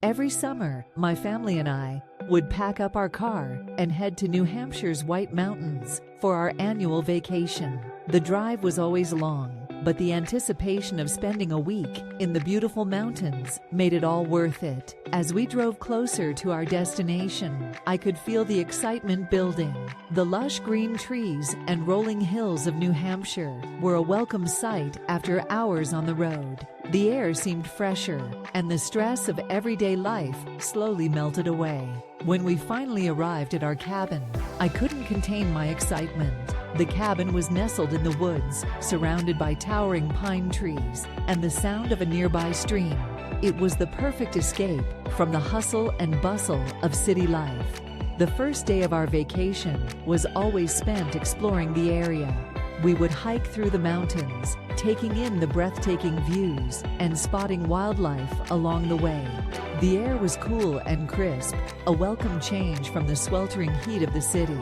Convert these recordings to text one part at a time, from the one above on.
Every summer, my family and I would pack up our car and head to New Hampshire's White Mountains for our annual vacation. The drive was always long, but the anticipation of spending a week in the beautiful mountains made it all worth it. As we drove closer to our destination, I could feel the excitement building. The lush green trees and rolling hills of New Hampshire were a welcome sight after hours on the road. The air seemed fresher, and the stress of everyday life slowly melted away. When we finally arrived at our cabin, I couldn't contain my excitement. The cabin was nestled in the woods, surrounded by towering pine trees and the sound of a nearby stream. It was the perfect escape from the hustle and bustle of city life. The first day of our vacation was always spent exploring the area. We would hike through the mountains, taking in the breathtaking views and spotting wildlife along the way. The air was cool and crisp, a welcome change from the sweltering heat of the city.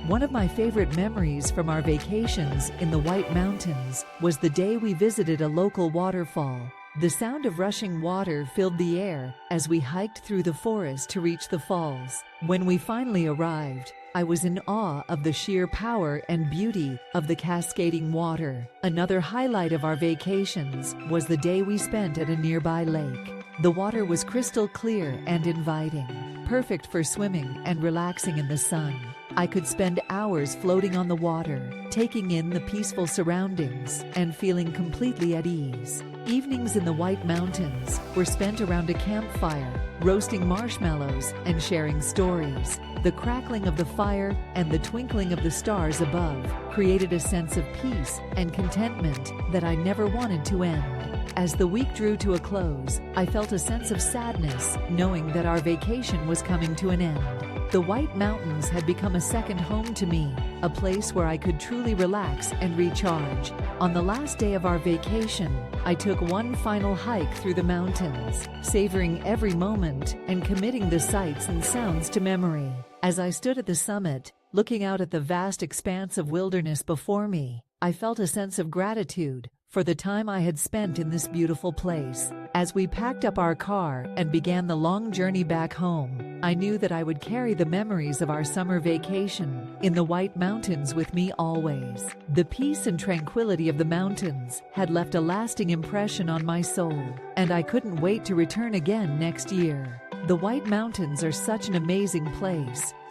One of my favorite memories from our vacations in the White Mountains was the day we visited a local waterfall. The sound of rushing water filled the air as we hiked through the forest to reach the falls. When we finally arrived, I was in awe of the sheer power and beauty of the cascading water. Another highlight of our vacations was the day we spent at a nearby lake. The water was crystal clear and inviting, perfect for swimming and relaxing in the sun. I could spend hours floating on the water, taking in the peaceful surroundings and feeling completely at ease. Evenings in the White Mountains were spent around a campfire, roasting marshmallows and sharing stories. The crackling of the fire and the twinkling of the stars above created a sense of peace and contentment that I never wanted to end. As the week drew to a close, I felt a sense of sadness, knowing that our vacation was coming to an end. The White Mountains had become a second home to me, a place where I could truly relax and recharge. On the last day of our vacation, I took one final hike through the mountains, savoring every moment and committing the sights and sounds to memory. As I stood at the summit, looking out at the vast expanse of wilderness before me, I felt a sense of gratitude for the time I had spent in this beautiful place. As we packed up our car and began the long journey back home, I knew that I would carry the memories of our summer vacation in the White Mountains with me always. The peace and tranquility of the mountains had left a lasting impression on my soul, and I couldn't wait to return again next year. The White Mountains are such an amazing place,